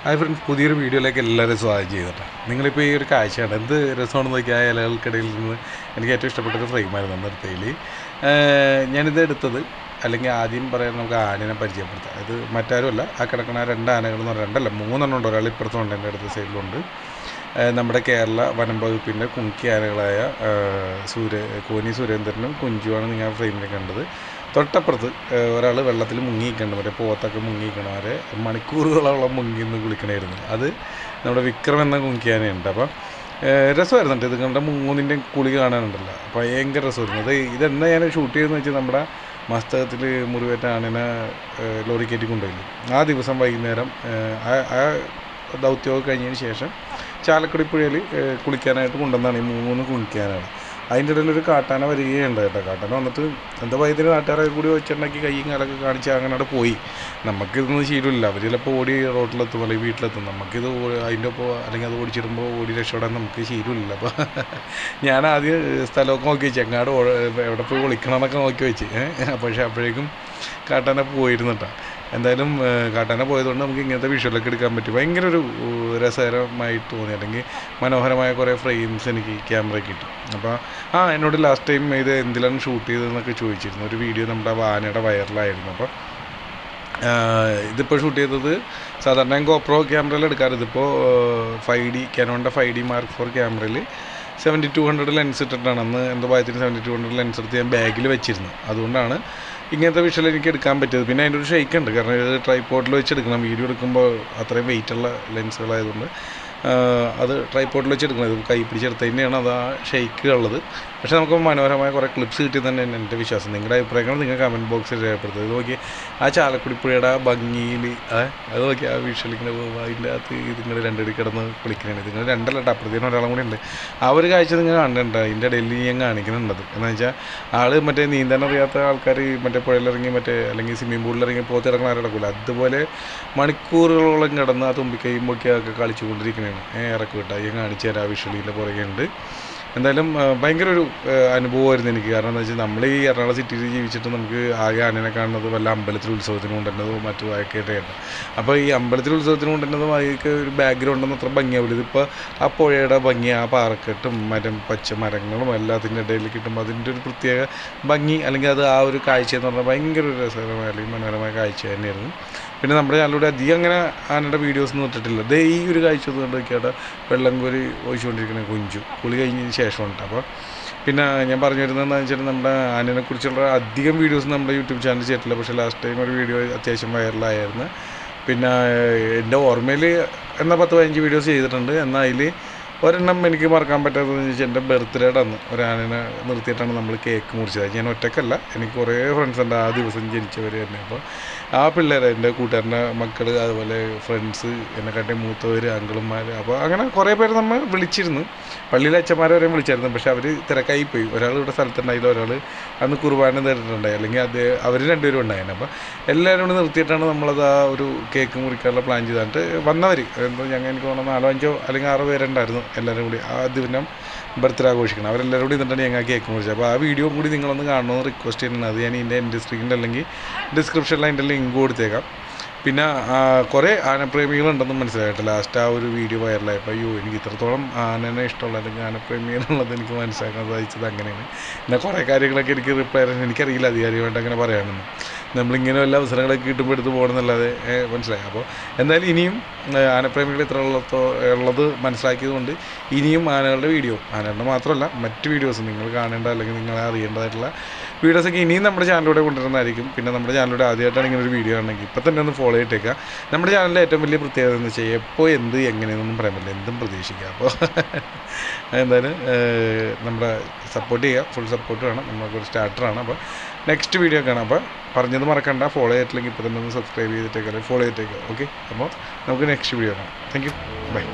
Hi friends, പുതിയൊരു വീഡിയോയിലേക്ക് എല്ലാവരും സ്വാഗതം ചെയ്തിട്ട് നിങ്ങളിപ്പോൾ ഈ ഒരു കാഴ്ചയാണ് എന്ത് രസമാണെന്ന് നോക്കിയാൽ ആ ഇലകൾക്കിടയിൽ നിന്ന് എനിക്ക് ഏറ്റവും ഇഷ്ടപ്പെട്ടൊരു ഫ്രെയിമായിരുന്നു നിർത്തയിൽ. ഞാനിത് എടുത്തത്, അല്ലെങ്കിൽ ആദ്യം പറയാൻ നമുക്ക് ആനയെ പരിചയപ്പെടുത്താം. ഇത് മറ്റാരുമല്ല, ആ കിടക്കുന്ന രണ്ട് ആനകളെന്ന് പറഞ്ഞാൽ രണ്ടല്ല മൂന്നെണ്ണം ഉണ്ട്. ഒരാൾ ഇപ്പുറത്തുണ്ട്, എൻ്റെ അടുത്ത സൈഡിലുണ്ട്. നമ്മുടെ കേരള വനം വകുപ്പിൻ്റെ കുങ്കി ആനകളായ കോനി സുരേന്ദ്രനും കുഞ്ചുവാണ് നിങ്ങൾ ഫ്രെയിമിൽ കണ്ടത്. തൊട്ടപ്പുറത്ത് ഒരാൾ വെള്ളത്തിൽ മുങ്ങിയിട്ടുണ്ട്, മറ്റേ പോത്തൊക്കെ മുങ്ങിയിക്കണവരെ മണിക്കൂറുകളോളം മുങ്ങിന്ന് കുളിക്കണമായിരുന്നു. അത് നമ്മുടെ വിക്രം എന്ന കുങ്കിയാനയുണ്ട്. അപ്പം രസമായിരുന്നു കേട്ടോ. ഇത് കണ്ട മൂന്നിൻ്റെ കുളി കാണാനുണ്ടല്ലോ, ഭയങ്കര രസമായിരുന്നു. ഇതെന്താ ഞാൻ ഷൂട്ട് ചെയ്തെന്ന് വെച്ചാൽ നമ്മുടെ മസ്തകത്തിൽ മുറിവേറ്റ ആനനെ ലോറി കയറ്റി കൊണ്ടുപോയില്ലേ, ആ ദിവസം വൈകുന്നേരം ആ ദൗത്യമൊക്കെ കഴിഞ്ഞതിന് ശേഷം ചാലക്കുടി പുഴയിൽ കുളിക്കാനായിട്ട് കൊണ്ടുവന്നാണ് ഈ മൂന്ന് കുളിക്കാനാണ്. അതിൻ്റെ ഇടയിൽ ഒരു കാട്ടാന വരികയുണ്ട് കേട്ടോ. കാട്ടാന വന്നിട്ട് എന്താ വൈദ്യുതി നാട്ടുകാരെ കൂടി വെച്ചിട്ടുണ്ടാക്കി കൈയും കാലൊക്കെ കാണിച്ച് അങ്ങനെ അവിടെ പോയി. നമുക്കിതൊന്നും ശീലമില്ല. അവർ ചിലപ്പോൾ ഓടി റോട്ടിലെത്തും അല്ലെങ്കിൽ വീട്ടിലെത്തും. നമുക്കിത് അതിൻ്റെ ഒപ്പം അല്ലെങ്കിൽ അത് ഓടിച്ചിടുമ്പോൾ ഓടി രക്ഷപ്പെടാൻ നമുക്ക് ശീലമില്ല. അപ്പോൾ ഞാൻ ആദ്യം സ്ഥലമൊക്കെ നോക്കി വെച്ച് എങ്ങാട് എവിടെ പോയി വിളിക്കണം എന്നൊക്കെ നോക്കി വെച്ച്. പക്ഷേ അപ്പോഴേക്കും കാട്ടാന പോയിരുന്നു കേട്ടോ. എന്തായാലും കാട്ടാന പോയതുകൊണ്ട് നമുക്ക് ഇങ്ങനത്തെ വിഷ്വലൊക്കെ എടുക്കാൻ പറ്റി. ഭയങ്കര ഒരു രസകരമായിട്ട് തോന്നി, അല്ലെങ്കിൽ മനോഹരമായ കുറേ ഫ്രെയിംസ് എനിക്ക് ക്യാമറയ്ക്ക് കിട്ടി. അപ്പോൾ എന്നോട് ലാസ്റ്റ് ടൈം ഇത് എന്തിലാണ് ഷൂട്ട് ചെയ്തതെന്നൊക്കെ ചോദിച്ചിരുന്നു. ഒരു വീഡിയോ നമ്മുടെ ആനയുടെ വൈറലായിരുന്നു. അപ്പോൾ ഇതിപ്പോൾ ഷൂട്ട് ചെയ്തത് സാധാരണ ഞാൻ GoPro ക്യാമറയിൽ എടുക്കാറ്. ഇതിപ്പോൾ 5D കാനോണിൻ്റെ 5D Mark IV ക്യാമറയിൽ 7200 ലെൻസ് ഇട്ടിട്ടാണ്. അന്ന് എന്തോ ഭാഗത്തിന് 7200 ലെൻസ് എടുത്ത് ഞാൻ ബാഗിൽ വെച്ചിരുന്നു. അതുകൊണ്ടാണ് ഇങ്ങനത്തെ വിഷ്വൽ എനിക്ക് എടുക്കാൻ പറ്റിയത്. പിന്നെ അതിൻ്റെ ഒരു ഷെയ്ക്ക് ഉണ്ട്, കാരണം ഇത് ട്രൈപോഡിൽ വെച്ച് എടുക്കണം. വീഡിയോ എടുക്കുമ്പോൾ അത്രയും വെയിറ്റുള്ള ലെൻസുകളായതുകൊണ്ട് അത് ട്രൈപോഡിൽ വെച്ച് എടുക്കണം. ഇത് കൈ പിടിച്ചെടുത്ത് തന്നെയാണ് അത് ആ ഷെയ്ക്ക് ഉള്ളത്. പക്ഷേ നമുക്ക് മനോഹരമായ കുറേ ക്ലിപ്സ് കിട്ടിയത് തന്നെയാണ് എൻ്റെ വിശ്വാസം. നിങ്ങളുടെ അഭിപ്രായങ്ങൾ നിങ്ങൾ കമൻറ്റ് ബോക്സിൽ രേഖപ്പെടുത്തുക. ഇത് നോക്കി ആ ചാലക്കുടി പുഴയുടെ ഭംഗിയിൽ അത് നോക്കി ആ വിഷ്വലിങ്ങനെ അതിൻ്റെ അകത്ത് ഇതിങ്ങൾ രണ്ടടി കിടന്ന് കുളിക്കണതാണ്. ഇതിങ്ങൾ രണ്ടല്ല കേട്ടോ, അപ്പുറത്തേനും ഒരാളും കൂടി ഉണ്ട്. ആ ഒരു കാഴ്ച നിങ്ങൾ കണ്ടിട്ടുണ്ട്. അതിൻ്റെ ഇടയിൽ ഞാൻ കാണിക്കുന്നുണ്ടത് എന്ന് വെച്ചാൽ ആൾ മറ്റേ നീന്താൻ അറിയാത്ത ആൾക്കാർ മറ്റേ പുഴയിലിറങ്ങി അല്ലെങ്കിൽ സ്വിമ്മിംഗ് പൂളിലിറങ്ങി പോത്ത് ഇറങ്ങുന്ന ആരും കിടക്കില്ല. അതുപോലെ മണിക്കൂറുകളോളം കിടന്ന് ആ തുമ്പിക്കൈയും പൊക്കിയൊക്കെ കളിച്ചുകൊണ്ടിരിക്കുന്നതാണ്. ഇറക്കി വിട്ടാൽ ഞാൻ കാണിച്ചു തരാം. ആ വിഷ്വലിൻ്റെ പുറകെ ഉണ്ട്. എന്തായാലും ഭയങ്കര ഒരു അനുഭവമായിരുന്നു എനിക്ക്. കാരണം എന്താ വെച്ചാൽ നമ്മൾ ഈ എറണാകുളം സിറ്റിയിൽ ജീവിച്ചിട്ട് നമുക്ക് ആകെ ആനനെ കാണുന്നത് വല്ല അമ്പലത്തിൽ ഉത്സവത്തിന് കൊണ്ടുവരുന്നതും മറ്റു ആയിട്ടാണ്. അപ്പോൾ ഈ അമ്പലത്തിൽ ഉത്സവത്തിന് കൊണ്ടുവരുന്നതും അതിലേക്ക് ഒരു ബാക്ക്ഗ്രൗണ്ടൊന്നും അത്ര ഭംഗിയാവില്ല. ഇതിപ്പോൾ ആ പുഴയുടെ ഭംഗി, ആ പാറക്കെട്ടും പച്ച മരങ്ങളും എല്ലാത്തിൻ്റെ ഇടയിൽ കിട്ടുമ്പോൾ അതിൻ്റെ ഒരു പ്രത്യേക ഭംഗി, അല്ലെങ്കിൽ അത് ആ ഒരു കാഴ്ച എന്ന് പറഞ്ഞാൽ ഭയങ്കര ഒരു രസകരമായ അല്ലെങ്കിൽ മനോഹരമായ കാഴ്ച തന്നെയായിരുന്നു. പിന്നെ നമ്മുടെ ചാനലിലൂടെ അധികം അങ്ങനെ ആനയുടെ വീഡിയോസൊന്നും ഇട്ടിട്ടില്ല. ഈ ഒരു കാഴ്ച ഒന്ന് കണ്ട് നോക്കിയാൽ വെള്ളം കോരി ഒഴിച്ചുകൊണ്ടിരിക്കുന്ന കുഞ്ചു കുളി കഴിഞ്ഞതിന് ശേഷമുണ്ട്. അപ്പോൾ പിന്നെ ഞാൻ പറഞ്ഞു വരുന്നതെന്ന് വെച്ചാൽ നമ്മുടെ ആനയെക്കുറിച്ചുള്ള അധികം വീഡിയോസ് നമ്മുടെ യൂട്യൂബ് ചാനൽ ചെയ്തിട്ടില്ല. പക്ഷേ ലാസ്റ്റ് ടൈം ഒരു വീഡിയോ അത്യാവശ്യം വൈറലായിരുന്നു. പിന്നെ എൻ്റെ ഓർമ്മയിൽ എന്നാൽ 10-15 വീഡിയോസ് ചെയ്തിട്ടുണ്ട്. എന്നാൽ അതിൽ ഒരെണ്ണം എനിക്ക് മറക്കാൻ പറ്റാത്തതെന്ന് വെച്ചാൽ എൻ്റെ ബർത്ത്ഡേയുടെ അന്ന് ഒരാനനെ നിർത്തിയിട്ടാണ് നമ്മൾ കേക്ക് മുറിച്ചത്. ഞാൻ ഒറ്റക്കല്ല, എനിക്ക് കുറേ ഫ്രണ്ട്സ് ഉണ്ട് ആ ദിവസം ജനിച്ചവർ തന്നെ. അപ്പോൾ ആ പിള്ളേർ, എൻ്റെ കൂട്ടുകാരൻ്റെ മക്കൾ, അതുപോലെ ഫ്രണ്ട്സ്, എന്നെക്കാട്ടി മൂത്തവർ, അങ്കിളുമാർ, അപ്പോൾ അങ്ങനെ കുറേ പേര് നമ്മൾ വിളിച്ചിരുന്നു. പള്ളിയിലെ അച്ഛന്മാരെ വരെയും വിളിച്ചായിരുന്നു. പക്ഷേ അവർ തിരക്കായി പോയി. ഒരാൾ ഇവിടെ സ്ഥലത്തുണ്ടായില്ല, ഒരാൾ അന്ന് കുർബാന നേരിട്ടുണ്ടായി, അല്ലെങ്കിൽ അവർ രണ്ടുപേരും ഉണ്ടായിരുന്നു. അപ്പോൾ എല്ലാവരും കൂടി നിർത്തിയിട്ടാണ് നമ്മളത് ആ ഒരു കേക്ക് മുറിക്കാനുള്ള പ്ലാൻ ചെയ്തിട്ട് വന്നവർ എന്തോ എനിക്ക് തോന്നുന്നു 4-5 അല്ലെങ്കിൽ 6 പേരുണ്ടായിരുന്നു. എല്ലാവരും കൂടി ആ ദിനം ബർത്ത്ഡേ ആഘോഷിക്കണം. അവരെല്ലാവരും കൂടി നിന്നിട്ടാണ് ഞങ്ങൾ കേക്ക് മുറിച്ചത്. അപ്പോൾ ആ വീഡിയോ കൂടി നിങ്ങളൊന്ന് കാണണമെന്ന് റിക്വസ്റ്റ് ചെയ്യുന്നത്. അത് ഞാൻ ഇതിൻ്റെ ഇൻഡസ്ട്രീൻ്റെ അല്ലെങ്കിൽ ഡിസ്ക്രിപ്ഷനിൽ അതിൻ്റെ ലിങ്ക് കൊടുത്തേക്കാം. പിന്നെ കുറേ ആനപ്രേമികളുണ്ടെന്ന് മനസ്സിലായിട്ട് ലാസ്റ്റ് ആ ഒരു വീഡിയോ വൈറലായപ്പോൾ എനിക്ക് ഇത്രത്തോളം ആനനെ ഇഷ്ടമുള്ള അല്ലെങ്കിൽ ആനപ്രേമികളുള്ളത് എനിക്ക് മനസ്സിലാക്കാൻ സാധിച്ചത് അങ്ങനെയാണ്. പിന്നെ കുറേ കാര്യങ്ങളൊക്കെ എനിക്ക് റിപ്ലൈ ചെയ്യാൻ എനിക്കറിയില്ല അധികാരികമായിട്ട് അങ്ങനെ പറയാനൊന്നും. നമ്മളിങ്ങനെ വല്ല അവസരങ്ങളൊക്കെ കിട്ടുമ്പോൾ എടുത്ത് പോകണമെന്നല്ലാതെ മനസ്സിലായി. അപ്പോൾ എന്തായാലും ഇനിയും ആനപ്രേമികൾ ഇത്ര ഉള്ളത് മനസ്സിലാക്കിയത് കൊണ്ട് ഇനിയും ആനകളുടെ വീഡിയോ, ആനകളുടെ മാത്രമല്ല മറ്റ് വീഡിയോസ് നിങ്ങൾ കാണേണ്ട അല്ലെങ്കിൽ നിങ്ങൾ അറിയേണ്ടതായിട്ടുള്ള വീഡിയോസൊക്കെ ഇനിയും നമ്മുടെ ചാനലിലൂടെ കൊണ്ടുവരുന്നതായിരിക്കും. പിന്നെ നമ്മുടെ ചാനലിലൂടെ ആദ്യമായിട്ടാണ് ഇങ്ങനെ ഒരു വീഡിയോ ആണെങ്കിൽ ഇപ്പോൾ തന്നെ ഒന്ന് ഫോളോ ചെയ്തേക്കുക. നമ്മുടെ ചാനലിലെ ഏറ്റവും വലിയ പ്രത്യേകത എന്ന് വെച്ചാൽ എപ്പോൾ എന്ത് എങ്ങനെയെന്നൊന്നും പറയാൻ പറ്റില്ല, എന്തും പ്രതീക്ഷിക്കുക. അപ്പോൾ എന്തായാലും നമ്മുടെ സപ്പോർട്ട് ചെയ്യുക, ഫുൾ സപ്പോർട്ട് വേണം. നമുക്കൊരു സ്റ്റാർട്ടറാണ്. അപ്പോൾ നെക്സ്റ്റ് വീഡിയോ കാണാം. അപ്പോൾ പറഞ്ഞത് മറക്കണ്ട, ഫോളോ ചെയ്തിട്ടില്ലെങ്കിൽ ഇപ്പോൾ തന്നെ ഒന്ന് സബ്സ്ക്രൈബ് ചെയ്തിട്ടേക്കുക, അല്ലെങ്കിൽ ഫോളോ ചെയ്തിട്ടേക്കുക. ഓക്കെ, അപ്പോൾ നമുക്ക് നെക്സ്റ്റ് വീഡിയോ കാണാം. Thank you, by.